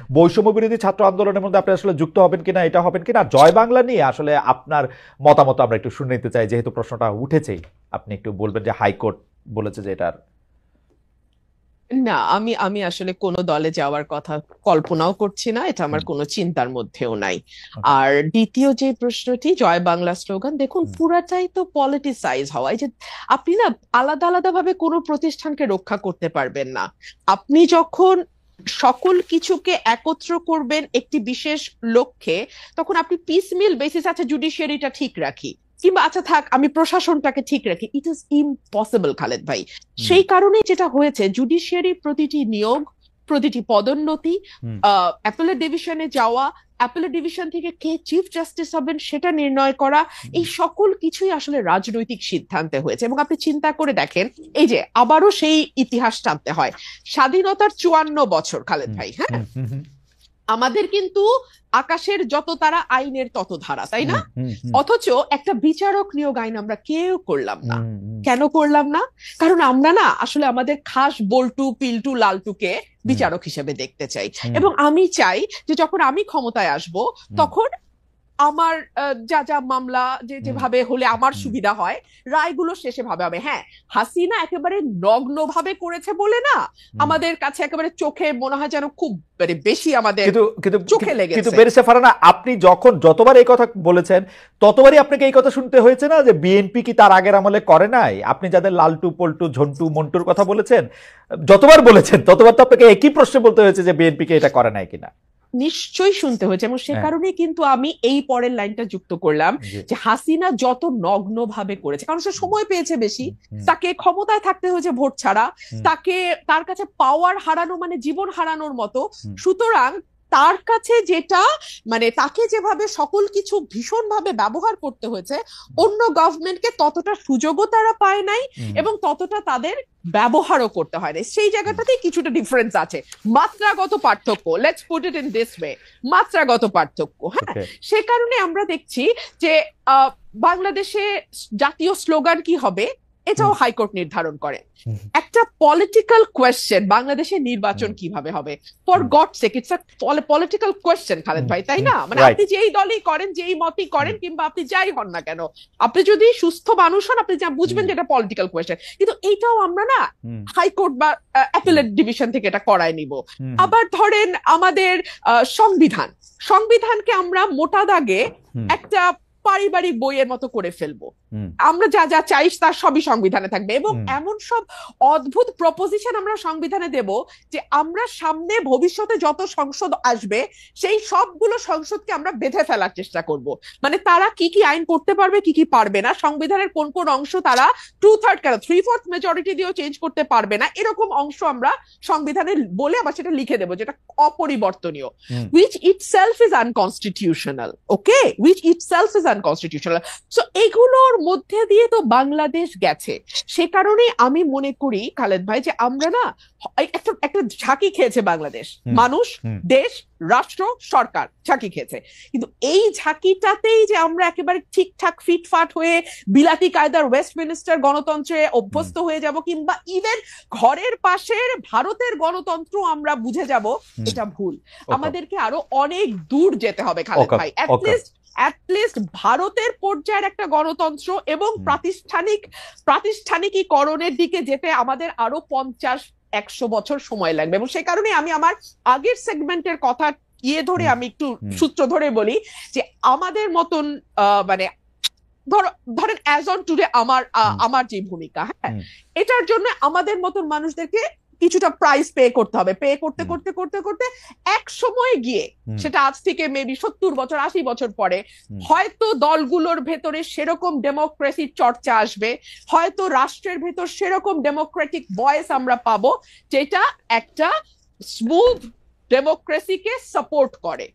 বৈষম্য বিরোধী ছাত্র আন্দোলনের মধ্যে আপনি আসলে যুক্ত হবেন কিনা, এটা হবেন কিনা, জয় বাংলা নিয়ে আসলে আপনার মতামত আমরা একটু শুনে নিতে চাই, যেহেতু প্রশ্নটা উঠেছেই। আপনি একটু বলবেন যে হাইকোর্ট বলেছে যে এটার না, আমি আমি আসলে কোনো দলে যাওয়ার কথা কল্পনাও করছি না, এটা আমার হুম, কোনো চিন্তার মধ্যেও নাই। ওকে, আর দ্বিতীয় যে প্রশ্নটি, জয় বাংলা স্লোগান, দেখুন হুম, পুরাটাই তো পলিটিসাইজ হওয়া। এই যে আপনি না আলাদা আলাদা ভাবে কোনো প্রতিষ্ঠানকে রক্ষা করতে পারবেন না। আপনি যখন সকল কিছুকে একত্র করবেন একটি বিশেষ লক্ষ্যে, তখন আপনি পিসমিল বেসিস, আচ্ছা জুডিশিয়ারিটা ঠিক রাখি, কিংবা আচ্ছা থাক আমি প্রশাসনটাকে ঠিক রাখি, ইট ইজ ইম্পসিবল খালেদ ভাই। হুম, সেই কারণে যেটা হয়েছে, জুডিশিয়ারি প্রতিটি নিয়োগ, প্রতিটি পদোন্নতি, হুম, অ্যাপেলেট ডিভিশনে যাওয়া, অ্যাপেলেট ডিভিশন থেকে কে চিফ জাস্টিস হবেন সেটা নির্ণয় করা, হুম, এই সকল কিছুই আসলে রাজনৈতিক সিদ্ধান্তে হয়েছে। এবং আপনি চিন্তা করে দেখেন, এই যে আবারও সেই ইতিহাস টানতে হয়, স্বাধীনতার 54 বছর খালেদ হুম, ভাই, হ্যাঁ, হুম, হুম, হুম, আমাদের কিন্তু আকাশের যত তারা আইনের তত ধারা, তাই না? হুম, হুম, হুম, অথচ একটা বিচারক নিয়োগ আইন আমরা কেউ করলাম না। হুম, হুম, কেন করলাম না? কারণ আমরা না আসলে আমাদের খাস বল্টু পিল্টু লালটুকে হুম, বিচারক হিসেবে দেখতে চাই। হুম, এবং আমি চাই যে যখন আমি ক্ষমতায় আসব, হুম, তখন আমার যা যা মামলা যে হুম, যেভাবে হলে আমার হুম, সুবিধা হয়, রায়গুলো শেষে ভাবে হবে। হ্যাঁ, হাসিনা একেবারে নগ্ন ভাবে করেছে বলে না হুম। আমাদের কাছে একেবারে চোখে মনে হয় যেন খুব মানে বেশি আমাদের কিন্তু কিন্তু চোখে কিন্তু লেগেছে। ব্যারিস্টার ফারহানা, আপনি যতবার এই কথা বলেছেন, ততবারই আপনাকে এই কথা শুনতে হয়েছে না যে বিএনপি কি তার আগের আমলে করে নাই? আপনি যাদের লালটু পল্টু ঝন্টু মন্টুর কথা বলেছেন, যতবার বলেছেন ততবার তো আপনাকে একই প্রশ্ন বলতে হয়েছে যে বিএনপি কে এটা করে নাই কিনা। নিশ্চয়ই শুনতে হয়েছে, এবং সে হ্যাঁ, কারণে কিন্তু আমি এই পরের লাইনটা যুক্ত করলাম, জি, যে হাসিনা যত নগ্ন ভাবে করেছে, কারণ সে হুম, সময় পেয়েছে বেশি, হুম, হুম, তাকে ক্ষমতায় থাকতে হয়েছে ভোট ছাড়া, হুম, তাকে, তার কাছে পাওয়ার হারানো মানে জীবন হারানোর মতো। হুম, সুতরাং তার কাছে যেটা, মানে তাকে যেভাবে সকল কিছু ভীষণভাবে ব্যবহার করতে হয়েছে, অন্য গভর্নমেন্টকে ততটা সুযোগও তারা পায় নাই, হুম, এবং ততটা তাদের ব্যবহারও করতে হয় না। সেই হুম, জায়গাটাতেই কিছুটা ডিফারেন্স আছে, মাত্রাগত পার্থক্য, let's put it in this way, মাত্রাগত পার্থক্য, হ্যাঁ। ওকে, সে কারণে আমরা দেখছি যে আহ, বাংলাদেশে জাতীয় স্লোগান কি হবে হুম, এটাও হাইকোর্ট নির্ধারণ করে। হুম, একটা পলিটিক্যাল কোয়েশ্চেন, বাংলাদেশের নির্বাচন হুম, কিভাবে হবে, for hmm, God sake, it's a political question Khaled হুম, ভাই, তাই হুম, না? মানে রাইট, আপনি যেই দলই করেন, যেই মতই হুম, করেন, কিংবা আপনি যাই হন না কেন, আপনি যদি সুস্থ মানুষ হন, আপনি যা বুঝবেন হুম, যে এটা পলিটিক্যাল কোয়েশ্চেন। কিন্তু এইটাও আমরা না হুম, হাইকোর্ট বা হুম, অ্যাপেলেট ডিভিশন থেকে এটা করায় নিব। হুম, আবার ধরেন আমাদের সংবিধান, সংবিধানকে আমরা মোটা দাগে হুম, একটা পারিবারিক বইয়ের মতো করে ফেলবো। হুম, আমরা যা যা চাই তার সবই সংবিধানে থাকবে, এবং হুম, এমন সব অদ্ভুত প্রপোজিশন আমরা সংবিধানে দেব যে আমরা সামনে ভবিষ্যতে যত সংসদ আসবে, সেই সবগুলো সংসদকে আমরা বেঁধে ফেলার চেষ্টা করব। মানে তারা কি কি আইন করতে পারবে, কি কি পারবে না, সংবিধানের কোন কোন অংশ তারা 2/3 কেন 3/4 মেজরিটি দিয়েও চেঞ্জ করতে পারবে না, এরকম অংশ আমরা সংবিধানে বলে আবার সেটা লিখে দেবো, যেটা অপরিবর্তনীয়, হুম, which itself is unconstitutional, okay, which itself is unconstitutional. So এগুলোর মধ্যে দিয়ে তো বাংলাদেশ গেছে। সে কারণে আমি মনে করি খালেদ ভাই যে আমরা না একটা একটা ঝাঁকি খেয়েছে বাংলাদেশ, হুম, মানুষ, হুম, দেশ, রাষ্ট্র, সরকার ঝাঁকি খেয়েছে। কিন্তু এই ঝাঁকিটাতেই যে আমরা একেবারে ঠিকঠাক ফিটফাট হয়ে বিলাতি কায়দার ওয়েস্টমিনিস্টার গণতন্ত্রে হুম, অভ্যস্ত হয়ে যাব, কিংবা ইভেন ঘরের পাশের ভারতের গণতন্ত্র আমরা বুঝে যাব, হুম, এটা ভুল। ওকে, আমাদেরকে আরো অনেক দূর যেতে হবে খালেদ ওকে, ভাই, ওকে, অ্যাটলিস্ট ভারতের পর্যায়ের একটা গণতন্ত্র এবং হুম, প্রাতিষ্ঠানিকীকরণের দিকে যেতে আমাদের আরো 50-100 বছর সময় লাগবে। এবং সে কারণে আমি আমার আগের সেগমেন্টের কথা ধরে হুম, আমি একটু হুম, সূত্র ধরে বলি, যে আমাদের মতন মানে ধরেন অ্যাজ অন টুডে আমার হুম, আমার যে ভূমিকা, হ্যাঁ, হুম, এটার জন্য আমাদের মতন মানুষদেরকে কিছুটা প্রাইস পে করতে হবে, পে করতে হুম, করতে করতে করতে এক সময় গিয়ে, হুম, সেটা আজ থেকে মেবি 70 বছর 80 বছর পরে, হুম, হয়তো দলগুলোর ভেতরে সেরকম ডেমোক্রেসির চর্চা আসবে, হয়তো রাষ্ট্রের ভেতর সেরকম ডেমোক্রেটিক ভয়েস আমরা পাবো, যেটা একটা স্মুথ ডেমোক্রেসিকে সাপোর্ট করে।